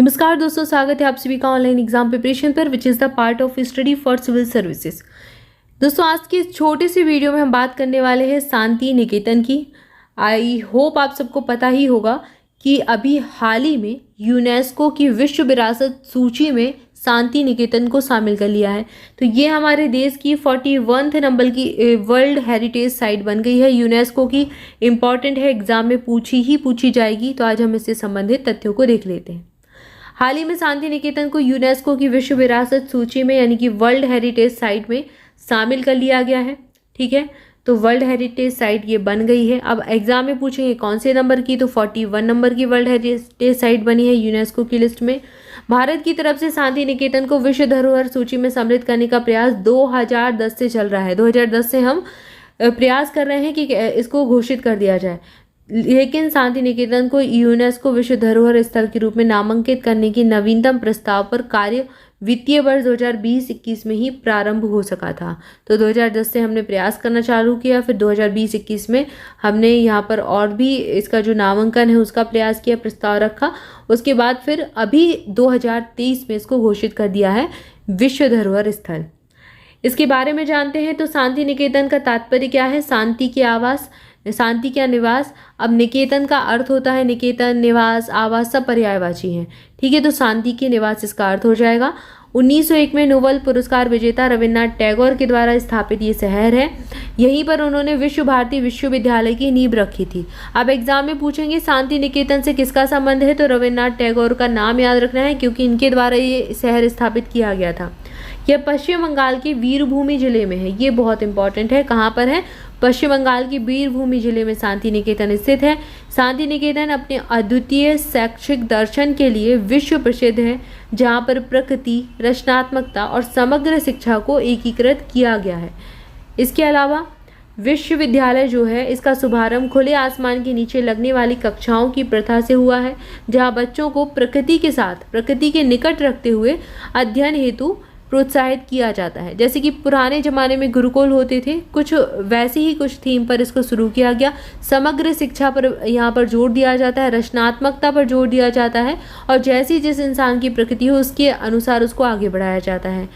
नमस्कार दोस्तों, स्वागत है आप सभी का ऑनलाइन एग्जाम प्रिपरेशन पर which is the part of study for civil services. दोस्तों, आज की इस छोटे सी वीडियो में हम बात करने वाले हैं शांति निकेतन की। आई होप आप सबको पता ही होगा कि अभी हाल ही में यूनेस्को की विश्व विरासत सूची में शांति निकेतन को शामिल कर लिया है। तो ये हमारे देश की 41वें नंबर की वर्ल्ड हेरिटेज साइट बन गई है। यूनेस्को की इम्पॉर्टेंट है, एग्जाम में पूछी जाएगी। तो आज हम इससे संबंधित तथ्यों को देख लेते हैं। हाल ही में शांति निकेतन को यूनेस्को की विश्व विरासत सूची में यानी कि वर्ल्ड हेरिटेज साइट में शामिल कर लिया गया है। ठीक है, तो वर्ल्ड हेरिटेज साइट ये बन गई है। अब एग्जाम में पूछेंगे कौन से नंबर की, तो 41 नंबर की वर्ल्ड हेरिटेज साइट बनी है यूनेस्को की लिस्ट में। भारत की तरफ से शांति निकेतन को विश्व धरोहर सूची में सम्मिलित करने का प्रयास 2010 से चल रहा है। 2010 से हम प्रयास कर रहे हैं कि इसको घोषित कर दिया जाए, लेकिन शांति निकेतन को यूनेस्को विश्व धरोहर स्थल के रूप में नामांकित करने की नवीनतम प्रस्ताव पर कार्य वित्तीय वर्ष 2020-21 में ही प्रारंभ हो सका था। तो 2010 से हमने प्रयास करना चालू किया, फिर 2020-21 में हमने यहाँ पर और भी इसका जो नामांकन है उसका प्रयास किया, प्रस्ताव रखा। उसके बाद फिर अभी 2023 में इसको घोषित कर दिया है विश्व धरोहर स्थल। इसके बारे में जानते हैं। तो शांति निकेतन का तात्पर्य क्या है? शांति के आवास, शांति का निवास। अब निकेतन का अर्थ होता है निकेतन, निवास, आवास सब पर्यायवाची हैं। ठीक है, तो शांति के निवास इसका अर्थ हो जाएगा। 1901 में नोबेल पुरस्कार विजेता रविन्द्रनाथ टैगोर के द्वारा स्थापित ये शहर है। यहीं पर उन्होंने विश्व भारती विश्वविद्यालय की नींव रखी थी। अब एग्जाम में पूछेंगे शांति निकेतन से किसका संबंध है, तो रविन्द्रनाथ टैगोर का नाम याद रखना है क्योंकि इनके द्वारा ये शहर स्थापित किया गया था। यह पश्चिम बंगाल के वीरभूमि जिले में है। ये बहुत इंपॉर्टेंट है। कहाँ पर है? पश्चिम बंगाल की वीरभूमि जिले में शांति निकेतन स्थित है। शांति निकेतन अपने अद्वितीय शैक्षिक दर्शन के लिए विश्व प्रसिद्ध है, जहाँ पर प्रकृति, रचनात्मकता और समग्र शिक्षा को एकीकृत किया गया है। इसके अलावा विश्वविद्यालय जो है इसका शुभारंभ खुले आसमान के नीचे लगने वाली कक्षाओं की प्रथा से हुआ है, जहाँ बच्चों को प्रकृति के साथ, प्रकृति के निकट रखते हुए अध्ययन हेतु प्रोत्साहित किया जाता है। जैसे कि पुराने ज़माने में गुरुकुल होते थे, कुछ वैसे ही कुछ थीम पर इसको शुरू किया गया। समग्र शिक्षा पर यहाँ पर जोर दिया जाता है, रचनात्मकता पर जोर दिया जाता है और जैसी जिस इंसान की प्रकृति हो उसके अनुसार उसको आगे बढ़ाया जाता है।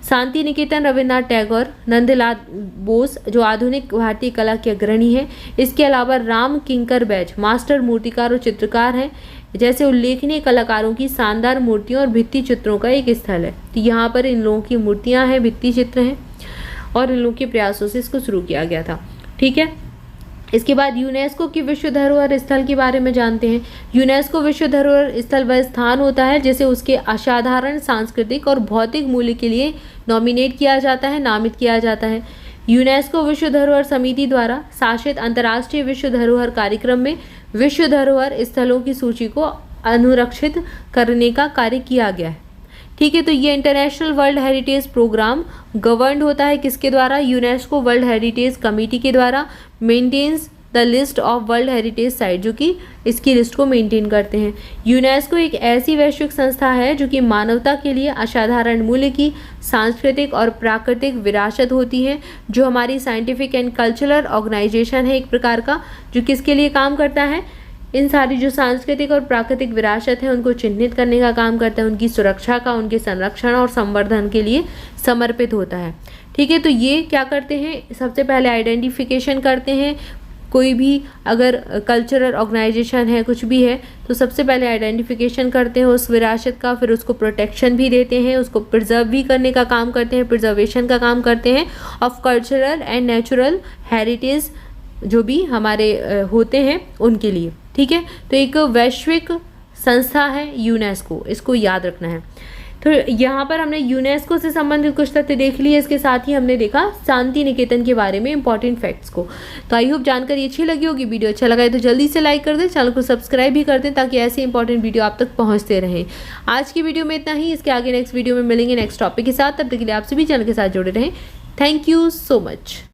शांति निकेतन रविन्द्रनाथ टैगोर, नंदलाल बोस जो आधुनिक भारतीय कला के अग्रणी हैं, इसके अलावा राम किंकर बैज मास्टर मूर्तिकार और चित्रकार हैं, जैसे उल्लेखनीय कलाकारों की शानदार मूर्तियों और भित्ति चित्रों का एक स्थल है। तो यहाँ पर इन लोगों की मूर्तियाँ हैं, भित्ति चित्र हैं और इन लोगों के प्रयासों से इसको शुरू किया गया था। ठीक है, इसके बाद यूनेस्को की विश्व धरोहर स्थल के बारे में जानते हैं। यूनेस्को विश्व धरोहर स्थल वह स्थान होता है जिसे उसके असाधारण सांस्कृतिक और भौतिक मूल्य के लिए नॉमिनेट किया जाता है, नामित किया जाता है। यूनेस्को विश्व धरोहर समिति द्वारा शासित अंतर्राष्ट्रीय विश्व धरोहर कार्यक्रम में विश्व धरोहर स्थलों की सूची को अनुरक्षित करने का कार्य किया गया है। ठीक है, तो ये international world heritage program governed होता है किसके द्वारा? यूनेस्को वर्ल्ड हेरिटेज कमेटी के द्वारा। Maintains the list of world heritage site, जो कि इसकी लिस्ट को मेंटेन करते हैं। यूनेस्को एक ऐसी वैश्विक संस्था है जो कि मानवता के लिए असाधारण मूल्य की सांस्कृतिक और प्राकृतिक विरासत होती है, जो हमारी साइंटिफिक एंड कल्चरल ऑर्गेनाइजेशन है एक प्रकार का, जो किसके लिए काम करता है? इन सारी जो सांस्कृतिक और प्राकृतिक विरासत है उनको चिन्हित करने का काम करता है, उनकी सुरक्षा का, उनके संरक्षण और संवर्धन के लिए समर्पित होता है। ठीक है, तो ये क्या करते हैं? सबसे पहले आइडेंटिफिकेशन करते हैं। कोई भी अगर कल्चरल ऑर्गेनाइजेशन है, कुछ भी है, तो सबसे पहले आइडेंटिफिकेशन करते हैं उस विरासत का, फिर उसको प्रोटेक्शन भी देते हैं, उसको प्रिजर्व भी करने का काम करते हैं, प्रिजर्वेशन का काम करते हैं of cultural and natural heritage जो भी हमारे होते हैं उनके लिए। ठीक है, तो एक वैश्विक संस्था है यूनेस्को, इसको याद रखना है। तो यहाँ पर हमने यूनेस्को से संबंधित कुछ तथ्य देख लिए। इसके साथ ही हमने देखा शांति निकेतन के बारे में इंपॉर्टेंट फैक्ट्स को। तो आई होप जानकारी अच्छी लगी होगी। वीडियो अच्छा लगा है तो जल्दी से लाइक कर दें, चैनल को सब्सक्राइब भी कर दें ताकि ऐसे इंपॉर्टेंट वीडियो आप तक पहुँचते रहें। आज की वीडियो में इतना ही। इसके आगे नेक्स्ट वीडियो में मिलेंगे नेक्स्ट टॉपिक के साथ। तब तक के लिए आप सभी चैनल के साथ जुड़े रहें। Thank you so much.